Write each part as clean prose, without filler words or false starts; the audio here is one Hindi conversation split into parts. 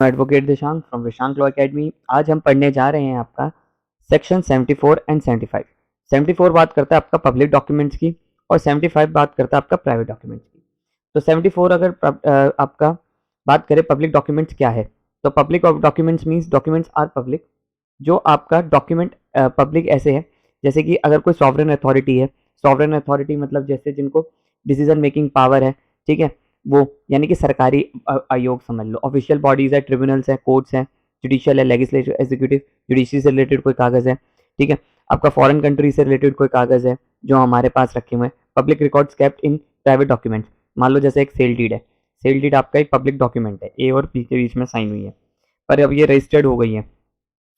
Advocate Dishank from Vishank law academy. आज हम पढ़ने जा रहे हैं आपका सेक्शन 74 एंड 75। 74 बात करता है आपका पब्लिक डॉक्यूमेंट्स की और 75 बात करता है आपका प्राइवेट डॉक्यूमेंट्स की। तो 74 अगर आपका बात करें पब्लिक डॉक्यूमेंट्स क्या है, तो public documents means documents are public. जो आपका डॉक्यूमेंट पब्लिक ऐसे है जैसे कि अगर कोई सॉवरेन अथॉरिटी है, सॉवरेन अथॉरिटी मतलब जैसे जिनको डिसीजन मेकिंग पावर है, ठीक है, वो यानी कि सरकारी आयोग समझ लो, ऑफिशियल बॉडीज है, ट्रिब्यूनल्स है, कोर्ट्स हैं, जुडिशियल है, लेजिस्लेटिव, एग्जीक्यूटिव, जुडिशरी से रिलेटेड कोई कागज है, ठीक है, आपका फॉरेन कंट्री से रिलेटेड कोई कागज है जो हमारे पास रखे हुए हैं। Public records kept in private documents, मान लो जैसे एक सेल डीड है, सेल डीड आपका एक पब्लिक डॉक्यूमेंट है, ए और बी के बीच में साइन हुई है, पर अब ये रजिस्टर्ड हो गई है,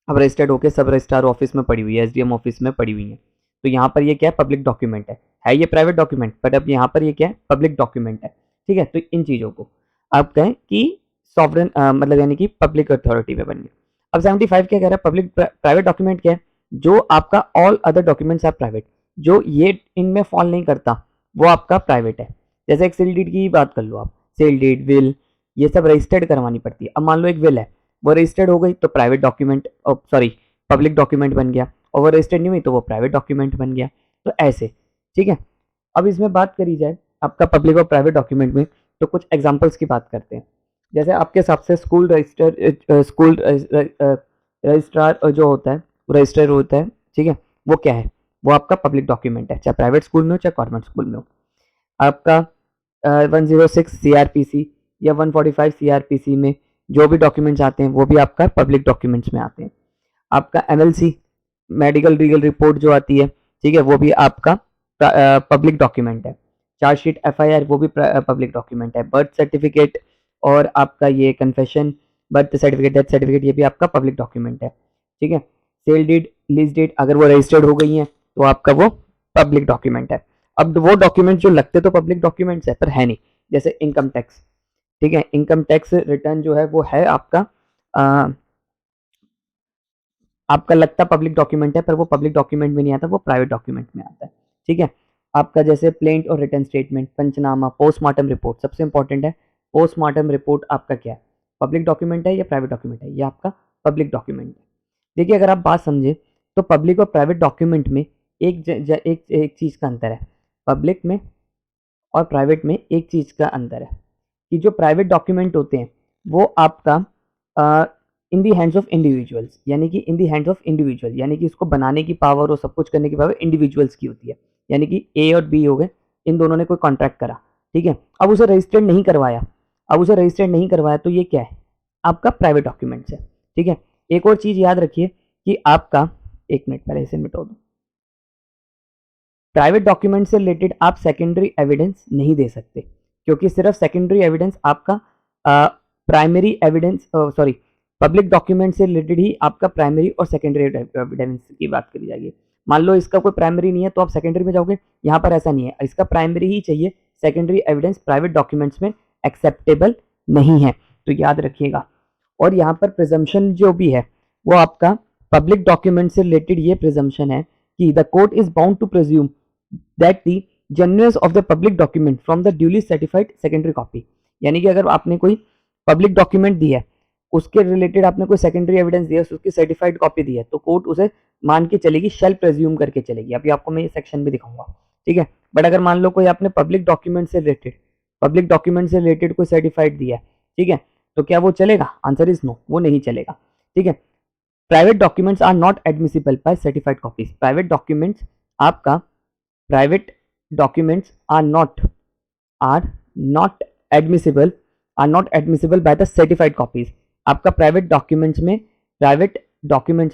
अब रजिस्टर्ड होकर सब रजिस्ट्रार ऑफिस में पड़ी हुई है, एसडीएम ऑफिस में पड़ी हुई है, तो यहाँ पर ये क्या है, पब्लिक डॉक्यूमेंट है ये प्राइवेट डॉक्यूमेंट, बट अब यहाँ पर ये क्या है, पब्लिक डॉक्यूमेंट है, ठीक है। तो इन चीज़ों को आप कहें कि सॉवरेन मतलब यानी कि पब्लिक अथॉरिटी में बन गए। अब 75 क्या कह रहा है, पब्लिक प्राइवेट डॉक्यूमेंट क्या है, जो आपका all other documents are private, जो ये इनमें फॉल नहीं करता वो आपका प्राइवेट है। जैसे एक सेल डीड की बात कर लो आप, सेल डीड, विल, ये सब रजिस्टर्ड करवानी पड़ती है। अब मान लो एक विल है, वो रजिस्टर्ड हो गई तो private document, sorry public document बन गया, और वो रजिस्टर्ड नहीं हुई तो वो प्राइवेट डॉक्यूमेंट बन गया। तो ऐसे, ठीक है। अब इसमें बात करी जाए आपका पब्लिक और प्राइवेट डॉक्यूमेंट में, तो कुछ एग्जांपल्स की बात करते हैं। जैसे आपके हिसाब से स्कूल रजिस्ट्रार जो होता है, रजिस्टर होता है, ठीक है, वो क्या है, वो आपका पब्लिक डॉक्यूमेंट है, चाहे प्राइवेट स्कूल में हो चाहे गवर्नमेंट स्कूल में हो। आपका 106 सीआरपीसी या 145 सीआरपीसी में जो भी डॉक्यूमेंट्स आते हैं वो भी आपका पब्लिक डॉक्यूमेंट्स में आते हैं। आपका एमएलसी, मेडिकल लीगल रिपोर्ट जो आती है, ठीक है, वो भी आपका पब्लिक डॉक्यूमेंट है। चार्जशीट, एफआईआर, वो भी पब्लिक डॉक्यूमेंट है। बर्थ सर्टिफिकेट और आपका ये confession, birth certificate, death certificate, ये भी आपका पब्लिक डॉक्यूमेंट है, ठीक है। सेल डीड, लीज डीड अगर वो रजिस्टर्ड हो गई है तो आपका वो पब्लिक डॉक्यूमेंट है। अब वो डॉक्यूमेंट जो लगते तो पब्लिक डॉक्यूमेंट्स है पर है नहीं, जैसे इनकम टैक्स, ठीक है, इनकम टैक्स रिटर्न जो है वो है आपका आपका लगता पब्लिक डॉक्यूमेंट है पर वो पब्लिक डॉक्यूमेंट में नहीं आता, वो प्राइवेट डॉक्यूमेंट में आता है, ठीक है। आपका जैसे प्लेंट और रिटर्न स्टेटमेंट, पंचनामा, पोस्टमार्टम रिपोर्ट, सबसे इंपॉर्टेंट है पोस्टमार्टम रिपोर्ट आपका क्या है, पब्लिक डॉक्यूमेंट है या प्राइवेट डॉक्यूमेंट है, ये आपका पब्लिक डॉक्यूमेंट है। देखिए अगर आप बात समझे तो पब्लिक और प्राइवेट डॉक्यूमेंट में एक चीज़ का अंतर है, पब्लिक में और प्राइवेट में एक चीज़ का अंतर है कि जो प्राइवेट डॉक्यूमेंट होते हैं वो आपका इन दी हैंड्स ऑफ इंडिविजुअल्स, यानी कि इन दी हैंड्स ऑफ इंडिविजुअल, यानी कि इसको बनाने की पावर और सब कुछ करने की पावर इंडिविजुअल्स की होती है, यानी कि ए और बी हो गए, इन दोनों ने कोई कॉन्ट्रैक्ट करा, ठीक है, अब उसे रजिस्टर्ड नहीं करवाया, अब उसे रजिस्टर्ड नहीं करवाया तो ये क्या है, आपका प्राइवेट डॉक्यूमेंट्स है, ठीक है। एक और चीज़ याद रखिए कि आपका, एक मिनट पहले इसे मिटा दो, प्राइवेट डॉक्यूमेंट से रिलेटेड आप सेकेंडरी एविडेंस नहीं दे सकते, क्योंकि सिर्फ सेकेंडरी एविडेंस आपका primary evidence, sorry, public document से रिलेटेड ही आपका प्राइमरी और सेकेंडरी एविडेंस की बात करी जाएगी। मान लो इसका कोई प्राइमरी नहीं है तो आप सेकेंडरी में जाओगे, यहाँ पर ऐसा नहीं है, इसका प्राइमरी ही चाहिए, सेकेंडरी एविडेंस प्राइवेट डॉक्यूमेंट्स में एक्सेप्टेबल नहीं है, तो याद रखिएगा। और यहाँ पर प्रिजम्पशन जो भी है वो आपका पब्लिक डॉक्यूमेंट से रिलेटेड ये प्रिजम्पशन है कि the court is bound to presume that the genuineness of the public document from the duly certified secondary copy, यानी कि अगर आपने कोई पब्लिक डॉक्यूमेंट दी है, उसके रिलेटेड आपने कोई सेकेंडरी एविडेंस दिया, उसकी सर्टिफाइड कॉपी दी है, तो कोर्ट उसे मान के चलेगी, शेल प्रेज्यूम करके चलेगी। अभी आपको मैं ये सेक्शन भी दिखाऊंगा, ठीक है। बट अगर मान लो कोई आपने पब्लिक डॉक्यूमेंट से रिलेटेड कोई सर्टिफाइड दिया है, ठीक है, तो क्या वो चलेगा? आंसर इज नो, वो नहीं चलेगा, ठीक है। Private documents are not admissible by certified copies, private documents आपका, private documents are not admissible by the certified copies. आपका प्राइवेट डॉक्यूमेंट्स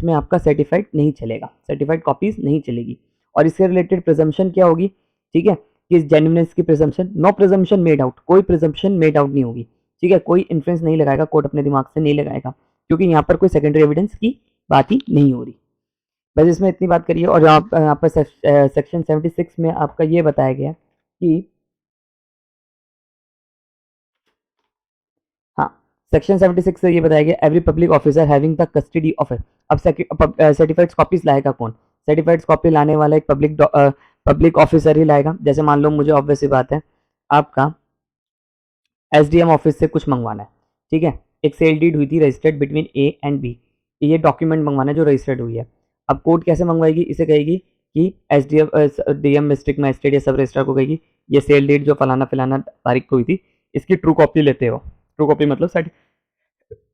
में आपका सर्टिफाइड नहीं चलेगा, सर्टिफाइड कॉपीज नहीं चलेगी। और इससे रिलेटेड प्रिजम्पशन क्या होगी, ठीक है, कि जेन्युइननेस की presumption, no presumption made out, कोई प्रिजम्पशन मेड आउट नहीं होगी, ठीक है, कोई इन्फ्लुएंस नहीं लगाएगा, कोर्ट अपने दिमाग से नहीं लगाएगा, क्योंकि यहाँ पर कोई सेकेंडरी एविडेंस की बात ही नहीं हो रही। बस इसमें इतनी बात करिए। और यहाँ पर सेक्शन 76 में आपका ये बताया गया कि, हाँ, सेक्शन 76 से ये बताया गया every public officer having the custody of it. अब सर्टिफाइड कॉपीज लाएगा कौन? सर्टिफाइड कॉपी लाने वाला एक पब्लिक ऑफिसर ही लाएगा। जैसे मान लो मुझे, ऑब्वियस सी बात है, आपका एसडीएम ऑफिस से कुछ मंगवाना है, ठीक है, एक सेल डीड हुई थी registered between A and B, ये डॉक्यूमेंट मंगवाना जो रजिस्टर्ड हुई है। अब कोर्ट कैसे मंगवाएगी, इसे कहेगी कि डीएम डिस्ट्रिक्ट मजिस्ट्रेट या सब रजिस्ट्रार को कहेगी ये सेल डीड जो फलाना फलाना तारीख को हुई थी इसकी ट्रू कॉपी लेते हो, ट्रू कॉपी मतलब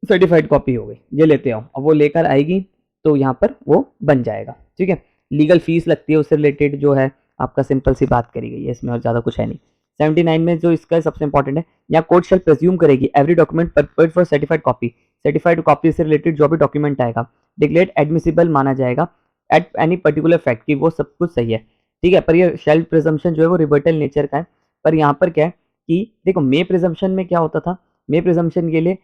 सर्टिफाइड कॉपी हो गई, ये लेते हो। अब वो लेकर आएगी तो यहाँ पर वो बन जाएगा, ठीक है। लीगल फीस लगती है उससे रिलेटेड जो है आपका सिंपल सी बात करी गई है इसमें, और ज़्यादा कुछ है नहीं। 79 में जो इसका सबसे इंपॉर्टेंट है, यहाँ कोर्ट शैल प्रेज्यूम करेगी every document purported for certified copy, certified copy से रिलेटेड जो भी डॉक्यूमेंट आएगा डिक्लेयर्ड एडमिसिबल माना जाएगा एट एनी पर्टिकुलर फैक्ट की वो सब कुछ सही है, ठीक है। पर ये शेल प्रिजम्पशन जो है वो रिवर्टल नेचर का है। पर यहाँ पर क्या है कि देखो मे प्रिजम्पशन में क्या होता था, मे प्रिजम्पशन के लिए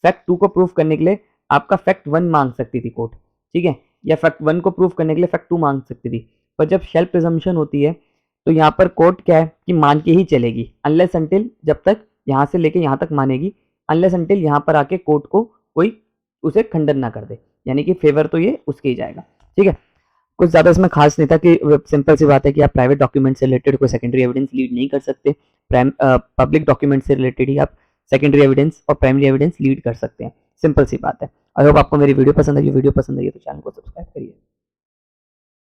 फैक्ट 2 को प्रूव करने के लिए आपका फैक्ट 1 मांग सकती थी कोर्ट, ठीक है, या फैक्ट 1 को प्रूव करने के लिए फैक्ट 2 मांग सकती थी। पर जब शेल प्रिजम्पशन होती है तो यहाँ पर कोर्ट क्या है कि मान के ही चलेगी, अनलेस अंटिल, जब तक यहाँ से लेके यहाँ तक मानेगी, अनलेस अंटिल यहाँ पर आके कोर्ट को कोई उसे खंडन ना कर दे, यानी कि फेवर तो ये उसके ही जाएगा, ठीक है। कुछ ज़्यादा इसमें खास नहीं था कि सिंपल सी बात है कि आप प्राइवेट डॉक्यूमेंट से रिलेटेड कोई सेकेंडरी एविडेंस लीड नहीं कर सकते, पब्लिक डॉक्यूमेंट से रिलेटेड ही आप सेकेंडरी एविडेंस और प्राइमरी एविडेंस लीड कर सकते हैं, सिंपल सी बात है। आई होप आपको मेरी वीडियो पसंद आई, वीडियो पसंद आई तो चैनल को सब्सक्राइब करिए।